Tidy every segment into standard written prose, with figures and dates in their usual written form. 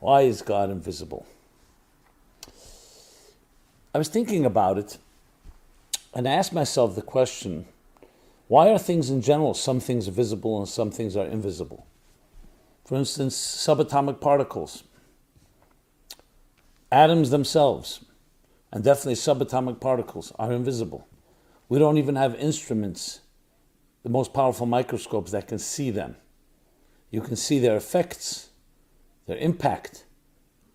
Why is God invisible? I was thinking about it, and I asked myself the question, why are things in general, some things are visible and some things are invisible? For instance, subatomic particles, atoms themselves, and definitely subatomic particles are invisible. We don't even have instruments, the most powerful microscopes that can see them. You can see their effects, their impact,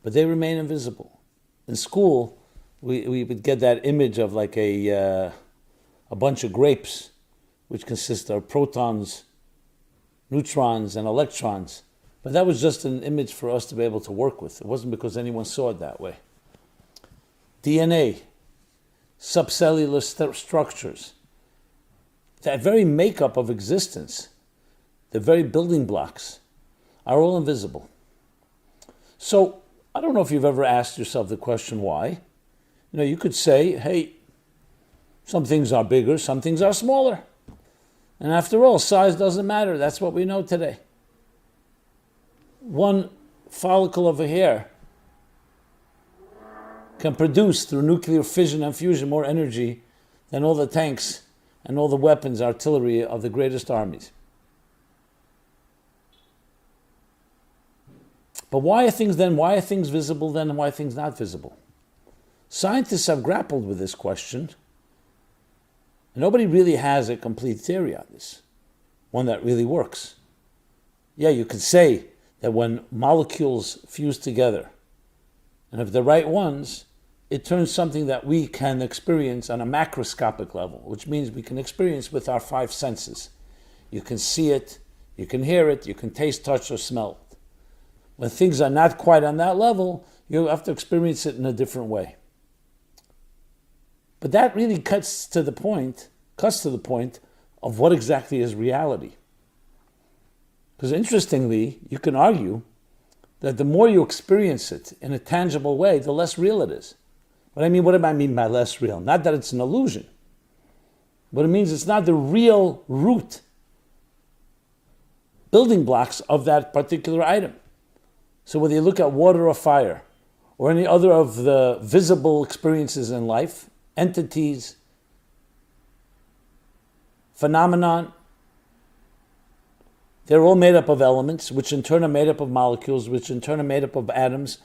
but they remain invisible. In school, we would get that image of like a bunch of grapes, which consist of protons, neutrons, and electrons. But that was just an image for us to be able to work with. It wasn't because anyone saw it that way. DNA, subcellular structures, that very makeup of existence, the very building blocks, are all invisible. So, I don't know if you've ever asked yourself the question why. You could say, hey, some things are bigger, some things are smaller. And after all, size doesn't matter. That's what we know today. One follicle of a hair can produce through nuclear fission and fusion more energy than all the tanks and all the weapons, artillery of the greatest armies. But why are things visible then and why are things not visible? Scientists have grappled with this question. Nobody really has a complete theory on this, one that really works. Yeah, you could say that when molecules fuse together, and if the right ones, it turns something that we can experience on a macroscopic level, which means we can experience with our five senses. You can see it, you can hear it, you can taste, touch, or smell it. When things are not quite on that level, you have to experience it in a different way. But that really cuts to the point of what exactly is reality. Because interestingly, you can argue that the more you experience it in a tangible way, the less real it is. What do I mean by less real? Not that it's an illusion, but it means it's not the real root building blocks of that particular item. So whether you look at water or fire, or any other of the visible experiences in life, entities, phenomenon, they're all made up of elements, which in turn are made up of molecules, which in turn are made up of atoms,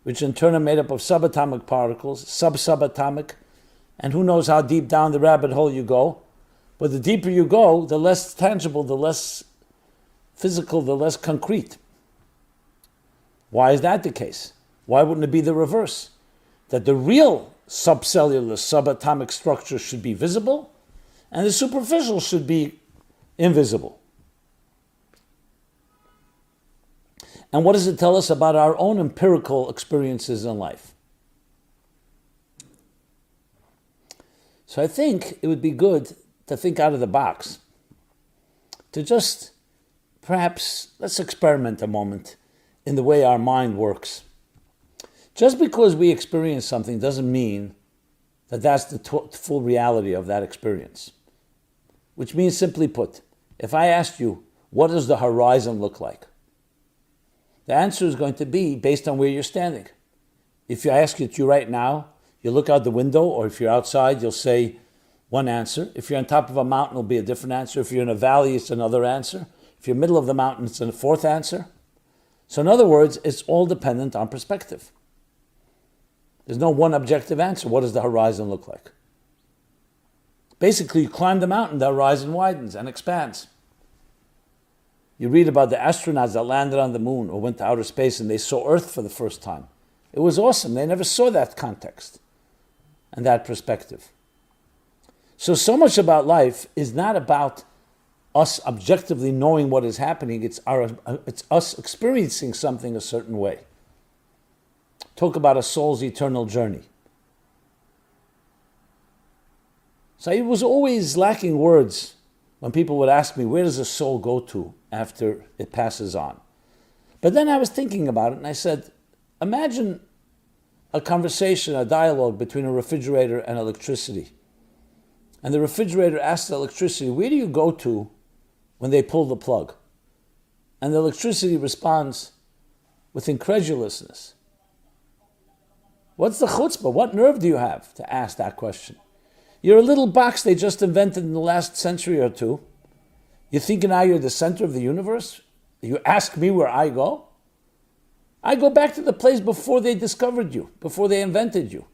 which in turn are made up of subatomic particles, sub-subatomic, and who knows how deep down the rabbit hole you go. But the deeper you go, the less tangible, the less physical, the less concrete. Why is that the case? Why wouldn't it be the reverse? That the real subcellular, subatomic structure should be visible, and the superficial should be invisible. And what does it tell us about our own empirical experiences in life? So I think it would be good to think out of the box, to just perhaps, let's experiment a moment in the way our mind works. Just because we experience something doesn't mean that that's the full reality of that experience. Which means, simply put, if I asked you, what does the horizon look like? The answer is going to be based on where you're standing. If I ask it to you right now, you look out the window, or if you're outside, you'll say one answer. If you're on top of a mountain, it'll be a different answer. If you're in a valley, it's another answer. If you're middle of the mountain, it's a fourth answer. So in other words, it's all dependent on perspective. There's no one objective answer. What does the horizon look like? Basically, you climb the mountain, the horizon widens and expands. You read about the astronauts that landed on the moon or went to outer space and they saw Earth for the first time. It was awesome. They never saw that context and that perspective. So much about life is not about us objectively knowing what is happening. It's us experiencing something a certain way. Talk about a soul's eternal journey. So I was always lacking words when people would ask me, where does a soul go to after it passes on? But then I was thinking about it and I said, imagine a conversation, a dialogue between a refrigerator and electricity. And the refrigerator asks the electricity, where do you go to when they pull the plug? And the electricity responds, with incredulousness. What's the chutzpah? What nerve do you have to ask that question? You're a little box they just invented in the last century or two. You think now you're the center of the universe? You ask me where I go? I go back to the place before they discovered you, before they invented you,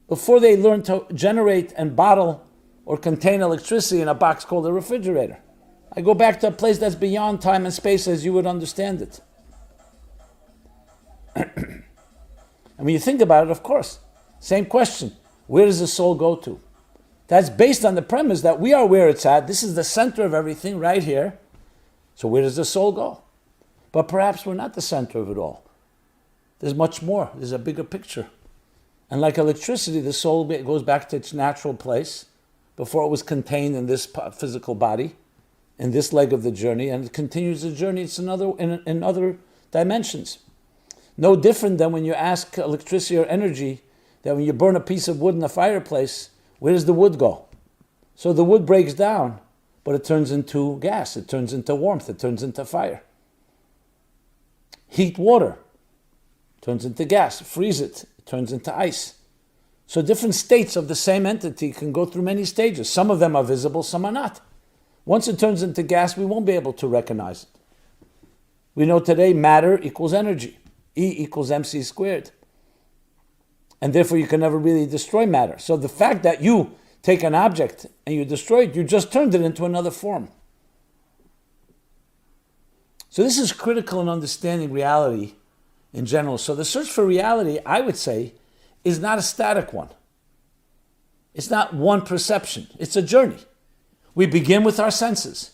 before they learned to generate and bottle or contain electricity in a box called a refrigerator. I go back to a place that's beyond time and space as you would understand it. And when you think about it, of course, same question. Where does the soul go to? That's based on the premise that we are where it's at. This is the center of everything right here. So where does the soul go? But perhaps we're not the center of it all. There's much more. There's a bigger picture. And like electricity, the soul goes back to its natural place before it was contained in this physical body, in this leg of the journey, and it continues the journey. It's in other dimensions. No different than when you ask electricity or energy, that when you burn a piece of wood in a fireplace, where does the wood go? So the wood breaks down, but it turns into gas, it turns into warmth, it turns into fire. Heat water, turns into gas. Freeze it, it turns into ice. So different states of the same entity can go through many stages. Some of them are visible, some are not. Once it turns into gas, we won't be able to recognize it. We know today matter equals energy. E equals mc squared. And therefore you can never really destroy matter. So the fact that you take an object and you destroy it, you just turned it into another form. So this is critical in understanding reality in general. So the search for reality, I would say, is not a static one. It's not one perception. It's a journey. We begin with our senses.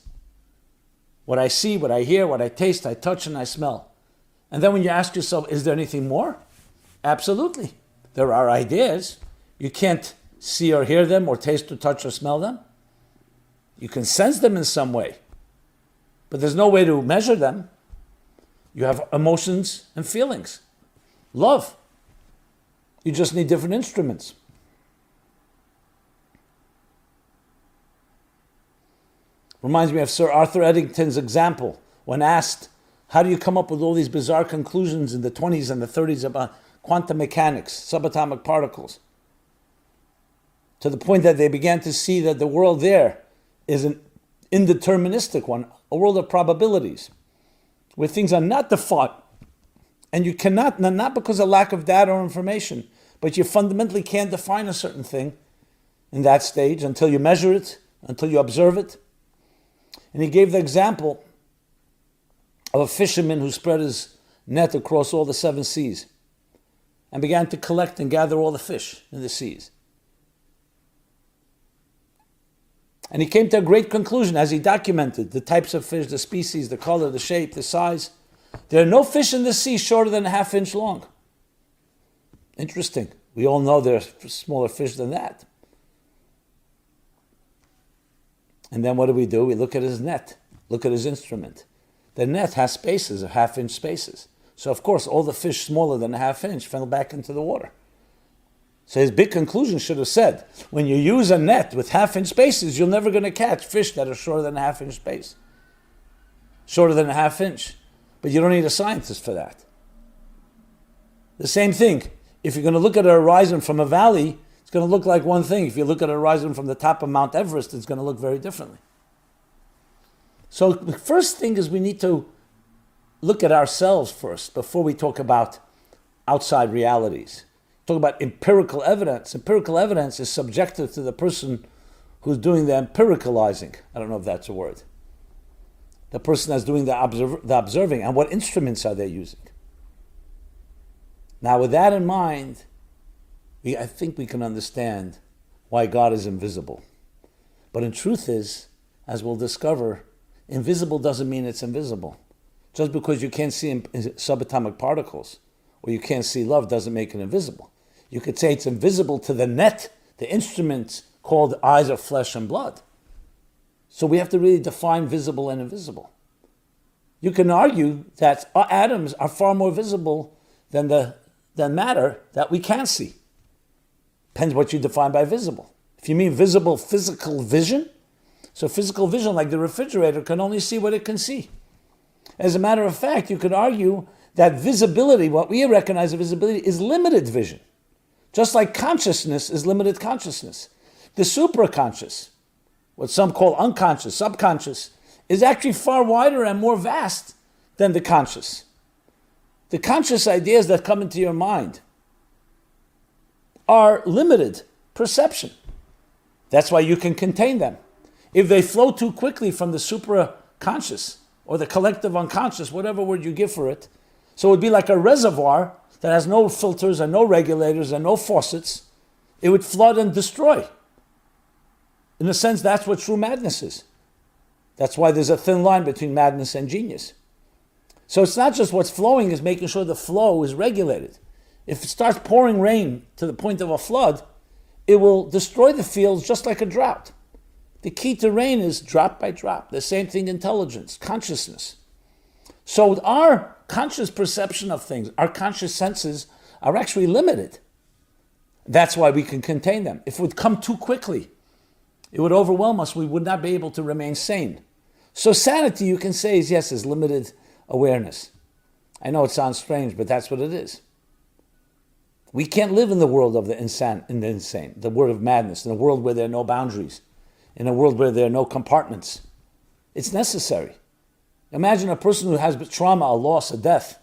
What I see, what I hear, what I taste, I touch, and I smell. And then when you ask yourself, is there anything more? Absolutely. There are ideas. You can't see or hear them or taste or touch or smell them. You can sense them in some way, but there's no way to measure them. You have emotions and feelings. Love. You just need different instruments. Reminds me of Sir Arthur Eddington's example when asked, how do you come up with all these bizarre conclusions in the 20s and the 30s about quantum mechanics, subatomic particles? To the point that they began to see that the world there is an indeterministic one, a world of probabilities, where things are not defined. And you cannot, not because of lack of data or information, but you fundamentally can't define a certain thing in that stage until you measure it, until you observe it. And he gave the example of a fisherman who spread his net across all the 7 seas and began to collect and gather all the fish in the seas. And he came to a great conclusion as he documented the types of fish, the species, the color, the shape, the size. There are no fish in the sea shorter than a ½ inch long. Interesting. We all know there are smaller fish than that. And then what do? We look at his net, look at his instrument. The net has spaces, of ½ inch spaces. So of course, all the fish smaller than a ½ inch fell back into the water. So his big conclusion should have said, when you use a net with ½ inch spaces, you're never going to catch fish that are shorter than a ½ inch space. Shorter than a ½ inch. But you don't need a scientist for that. The same thing, if you're going to look at a horizon from a valley, it's going to look like one thing. If you look at a horizon from the top of Mount Everest, it's going to look very differently. So the first thing is we need to look at ourselves first before we talk about outside realities. Talk about empirical evidence. Empirical evidence is subjective to the person who's doing the empiricalizing. I don't know if that's a word. The person that's doing the observing, and what instruments are they using? Now with that in mind, I think we can understand why God is invisible. But in truth is, as we'll discover, invisible doesn't mean it's invisible. Just because you can't see subatomic particles or you can't see love doesn't make it invisible. You could say it's invisible to the net, the instruments called eyes of flesh and blood. So we have to really define visible and invisible. You can argue that atoms are far more visible than matter that we can't see. Depends what you define by visible. If you mean visible physical vision, so physical vision, like the refrigerator, can only see what it can see. As a matter of fact, you could argue that visibility, what we recognize as visibility, is limited vision. Just like consciousness is limited consciousness. The supraconscious, what some call unconscious, subconscious, is actually far wider and more vast than the conscious. The conscious ideas that come into your mind are limited perception. That's why you can contain them. If they flow too quickly from the supraconscious or the collective unconscious, whatever word you give for it, so it would be like a reservoir that has no filters and no regulators and no faucets, it would flood and destroy. In a sense, that's what true madness is. That's why there's a thin line between madness and genius. So it's not just what's flowing, is making sure the flow is regulated. If it starts pouring rain to the point of a flood, it will destroy the fields just like a drought. The key to rain is drop by drop. The same thing, intelligence, consciousness. So our conscious perception of things, our conscious senses are actually limited. That's why we can contain them. If it would come too quickly, it would overwhelm us. We would not be able to remain sane. So sanity, you can say, is limited awareness. I know it sounds strange, but that's what it is. We can't live in the world of the insane, the world of madness, in a world where there are no boundaries, in a world where there are no compartments. It's necessary. Imagine a person who has trauma, a loss, a death,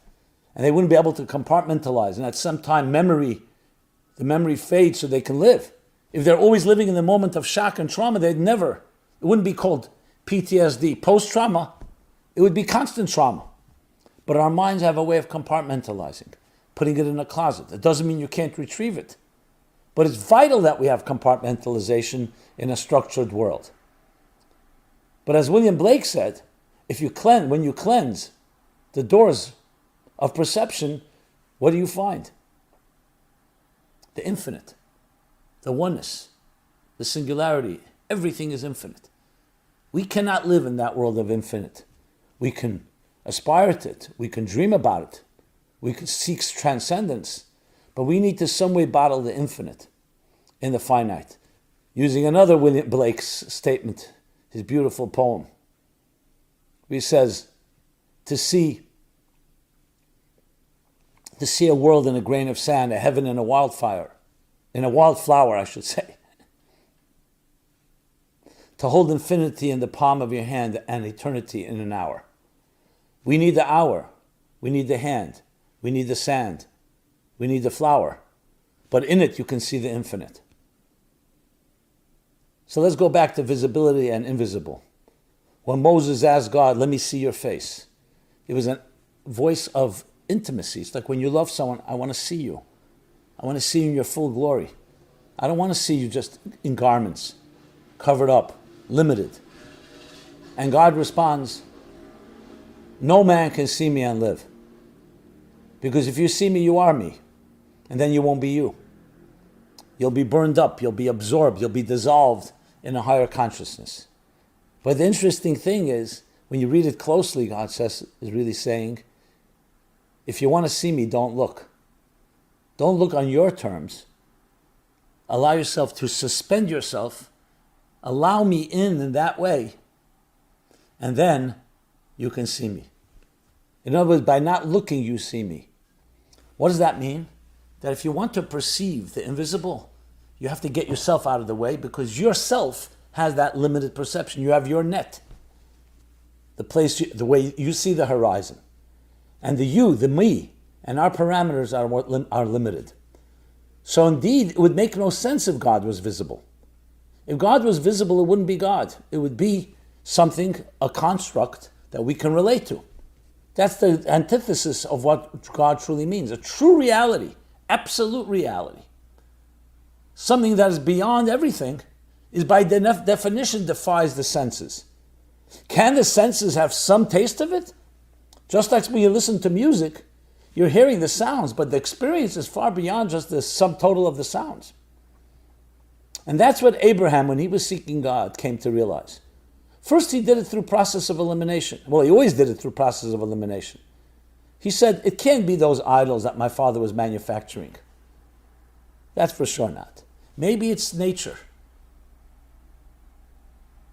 and they wouldn't be able to compartmentalize, and at some time the memory fades so they can live. If they're always living in the moment of shock and trauma, it wouldn't be called PTSD. Post-trauma, it would be constant trauma. But our minds have a way of compartmentalizing, putting it in a closet. It doesn't mean you can't retrieve it. But it's vital that we have compartmentalization in a structured world. But as William Blake said, when you cleanse the doors of perception, what do you find? The infinite, the oneness, the singularity. Everything is infinite. We cannot live in that world of infinite. We can aspire to it. We can dream about it. We can seek transcendence. But we need to some way bottle the infinite in the finite. Using another William Blake's statement, his beautiful poem, he says, to see a world in a grain of sand, a heaven in a wildflower, I should say. To hold infinity in the palm of your hand and eternity in an hour. We need the hour. We need the hand. We need the sand. We need the flower. But in it, you can see the infinite. So let's go back to visibility and invisible. When Moses asked God, let me see your face, it was a voice of intimacy. It's like when you love someone, I want to see you. I want to see you in your full glory. I don't want to see you just in garments, covered up, limited. And God responds, no man can see me and live. Because if you see me, you are me. And then you won't be you. You'll be burned up, you'll be absorbed, you'll be dissolved in a higher consciousness. But the interesting thing is, when you read it closely, God is really saying, if you want to see me, don't look. Don't look on your terms. Allow yourself to suspend yourself. Allow me in that way. And then you can see me. In other words, by not looking, you see me. What does that mean? That if you want to perceive the invisible, you have to get yourself out of the way, because yourself has that limited perception. You have your net, the way you see the horizon. And the me, and our parameters are limited. So indeed, it would make no sense if God was visible. If God was visible, it wouldn't be God. It would be something, a construct that we can relate to. That's the antithesis of what God truly means. A true reality, absolute reality. Something that is beyond everything is by definition defies the senses. Can the senses have some taste of it? Just like when you listen to music, you're hearing the sounds, but the experience is far beyond just the subtotal of the sounds. And that's what Abraham, when he was seeking God, came to realize. First, he did it through process of elimination. Well, he always did it through process of elimination. He said, it can't be those idols that my father was manufacturing. That's for sure not. Maybe it's nature.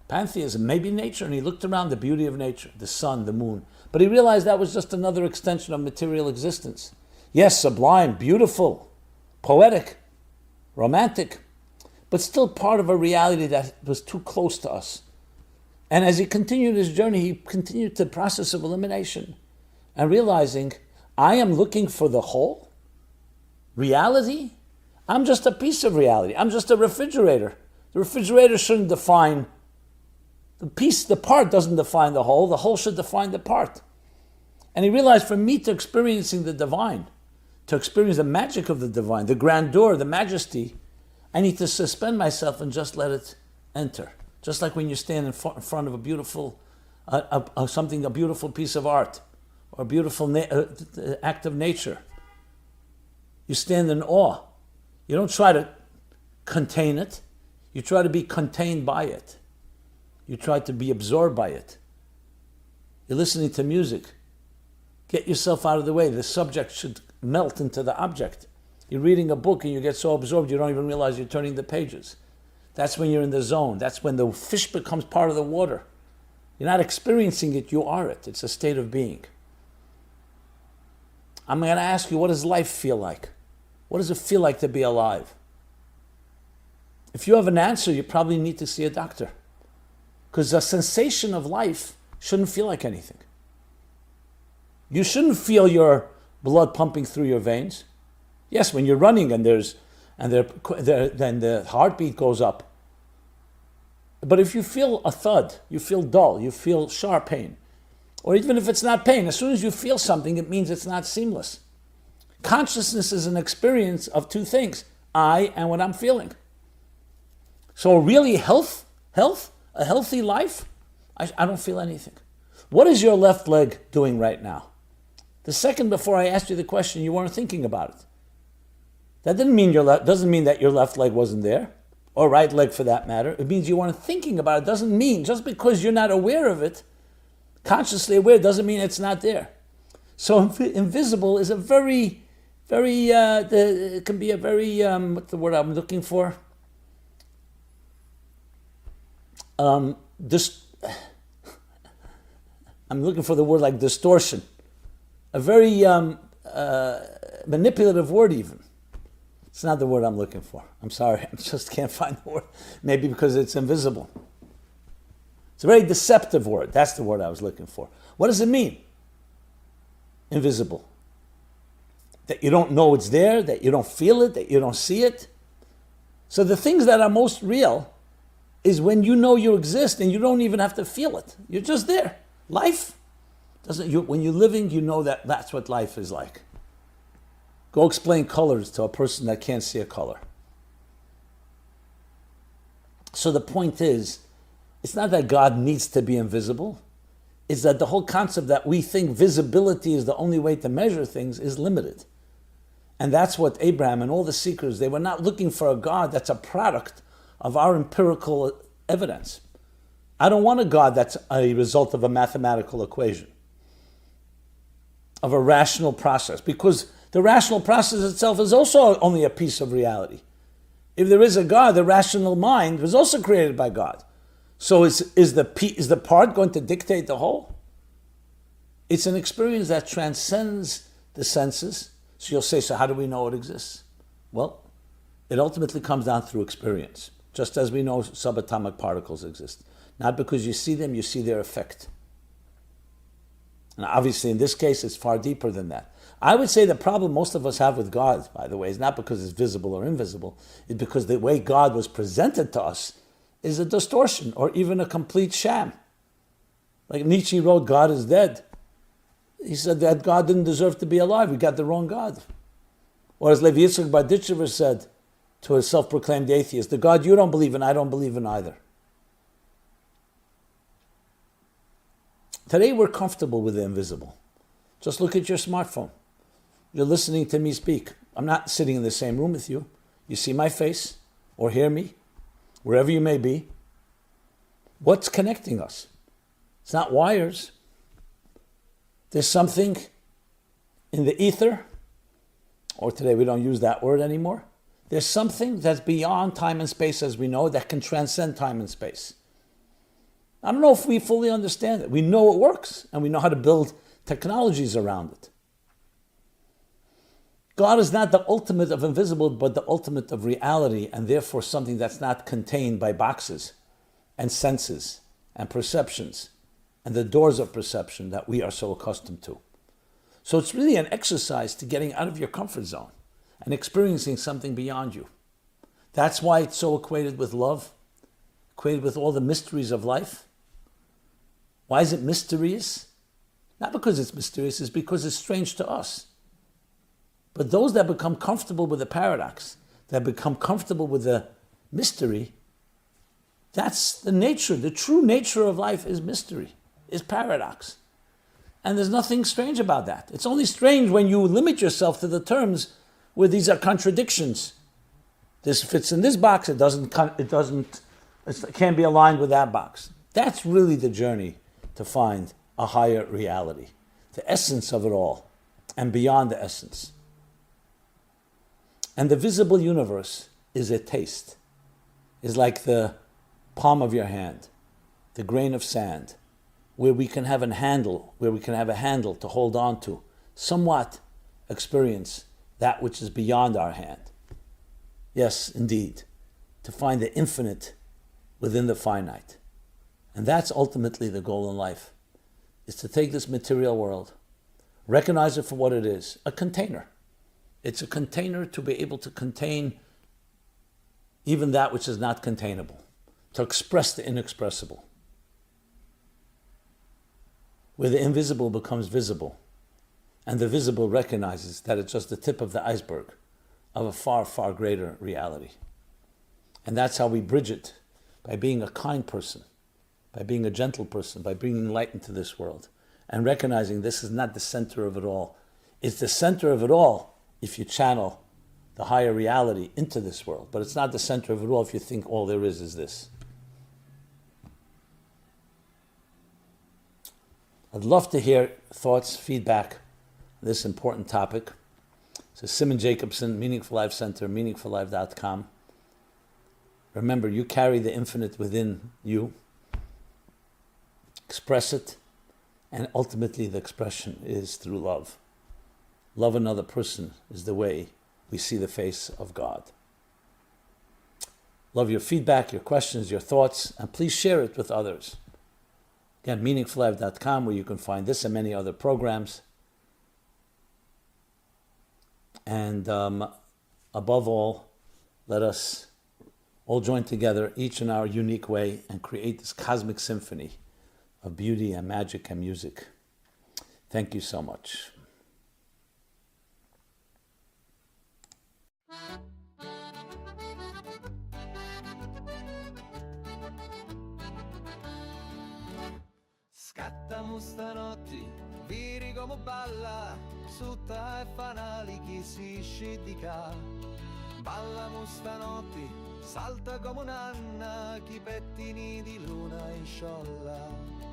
Pantheism, maybe nature. And he looked around the beauty of nature, the sun, the moon. But he realized that was just another extension of material existence. Yes, sublime, beautiful, poetic, romantic, but still part of a reality that was too close to us. And as he continued his journey, he continued the process of elimination and realizing, I am looking for the whole reality. I'm just a piece of reality. I'm just a refrigerator. The refrigerator shouldn't define the part doesn't define the whole should define the part. And he realized, for me to experiencing the divine, to experience the magic of the divine, the grandeur, the majesty, I need to suspend myself and just let it enter. Just like when you stand in front of a beautiful, a beautiful piece of art, or a beautiful act of nature. You stand in awe. You don't try to contain it. You try to be contained by it. You try to be absorbed by it. You're listening to music. Get yourself out of the way. The subject should melt into the object. You're reading a book and you get so absorbed you don't even realize you're turning the pages. That's when you're in the zone. That's when the fish becomes part of the water. You're not experiencing it, you are it. It's a state of being. I'm going to ask you, what does life feel like? What does it feel like to be alive? If you have an answer, you probably need to see a doctor. Because the sensation of life shouldn't feel like anything. You shouldn't feel your blood pumping through your veins. Yes, when you're running and then the heartbeat goes up. But if you feel a thud, you feel dull, you feel sharp pain, or even if it's not pain, as soon as you feel something, it means it's not seamless. Consciousness is an experience of two things, I and what I'm feeling. So really a healthy life, I don't feel anything. What is your left leg doing right now? The second before I asked you the question, you weren't thinking about it. That doesn't mean that your left leg wasn't there, or right leg for that matter. It means you weren't thinking about it. It doesn't mean, just because you're not aware of it, consciously aware, doesn't mean it's not there. So invisible is a very, very, it can be a very, what's the word I'm looking for? I'm looking for the word like distortion. A very manipulative word even. It's not the word I'm looking for. I'm sorry, I just can't find the word. Maybe because it's invisible. It's a very deceptive word. That's the word I was looking for. What does it mean? Invisible. That you don't know it's there, that you don't feel it, that you don't see it. So the things that are most real is when you know you exist and you don't even have to feel it. You're just there. Life when you're living, you know that that's what life is like. Go explain colors to a person that can't see a color. So the point is, it's not that God needs to be invisible. It's that the whole concept that we think visibility is the only way to measure things is limited. And that's what Abraham and all the seekers, they were not looking for a God that's a product of our empirical evidence. I don't want a God that's a result of a mathematical equation, of a rational process, because the rational process itself is also only a piece of reality. If there is a God, the rational mind was also created by God. So is the part going to dictate the whole? It's an experience that transcends the senses. So you'll say, so how do we know it exists? Well, it ultimately comes down through experience, just as we know subatomic particles exist. Not because you see them, you see their effect. And obviously in this case, it's far deeper than that. I would say the problem most of us have with God, by the way, is not because it's visible or invisible. It's because the way God was presented to us is a distortion or even a complete sham. Like Nietzsche wrote, God is dead. He said that God didn't deserve to be alive. We got the wrong God. Or as Levi Yitzchak Barditchever said to a self-proclaimed atheist, the God you don't believe in, I don't believe in either. Today we're comfortable with the invisible. Just look at your smartphone. You're listening to me speak. I'm not sitting in the same room with you. You see my face or hear me, wherever you may be. What's connecting us? It's not wires. There's something in the ether, or today we don't use that word anymore. There's something that's beyond time and space as we know, that can transcend time and space. I don't know if we fully understand it. We know it works, and we know how to build technologies around it. God is not the ultimate of invisible, but the ultimate of reality, and therefore something that's not contained by boxes and senses and perceptions and the doors of perception that we are so accustomed to. So it's really an exercise to getting out of your comfort zone and experiencing something beyond you. That's why it's so equated with love, equated with all the mysteries of life. Why is it mysterious? Not because it's mysterious, it's because it's strange to us. But those that become comfortable with the paradox, that become comfortable with the mystery, that's the nature. The true nature of life is mystery, is paradox. And there's nothing strange about that. It's only strange when you limit yourself to the terms where these are contradictions. This fits in this box, it can't be aligned with that box. That's really the journey to find a higher reality, the essence of it all, and beyond the essence. And the visible universe is a taste, is like the palm of your hand, the grain of sand, where we can have a handle to hold on to, somewhat experience that which is beyond our hand. Yes, indeed, to find the infinite within the finite. And that's ultimately the goal in life, is to take this material world, recognize it for what it is, a container. It's a container to be able to contain even that which is not containable, to express the inexpressible, where the invisible becomes visible, and the visible recognizes that it's just the tip of the iceberg of a far, far greater reality. And that's how we bridge it, by being a kind person, by being a gentle person, by bringing light into this world, and recognizing this is not the center of it all. It's the center of it all if you channel the higher reality into this world, but it's not the center of it all if you think all there is this. I'd love to hear thoughts, feedback on this important topic. So Simon Jacobson, Meaningful Life Center, meaningfullife.com. Remember, you carry the infinite within you. Express it, and ultimately the expression is through love. Love another person is the way we see the face of God. Love your feedback, your questions, your thoughts, and please share it with others. Again, meaningfullife.com, where you can find this and many other programs. And above all, let us all join together, each in our unique way, and create this cosmic symphony of beauty and magic and music. Thank you so much. Scattamo stanotte, viri come balla, sutta e fanali chi si scidica. Ballamo stanotte, salta come un'anna, chi pettini di luna in sciolla.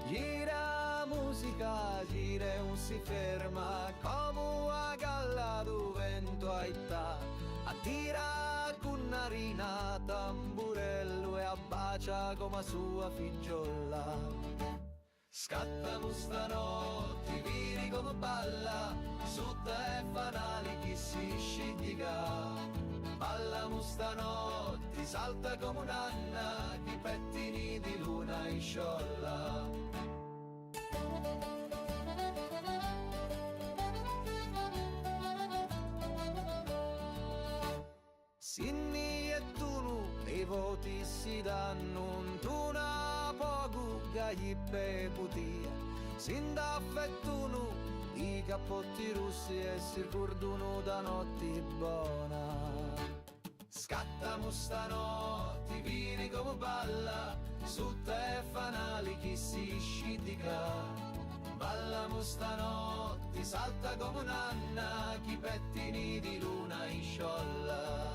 Gira musica, gira e non si ferma, come una galla do vento aita. Attira con narina, tamburello e abbacia come sua figliola. Scattamo stanotte, viri come balla, sutta e fanali chi si scidica. Ballamo stanotte, salta come un'anna, chi pettini di luna in sciolla. Sinni e tunu, i voti si danno, tu na poco gli peputia. Sinda affettunu, i cappotti russi e si ricordano da notti buona. Scattamo stanotte, vini come balla, sutta e fanali chi si scidica. Ballamo stanotte, salta come un'anna, chi pettini di luna in sciolla.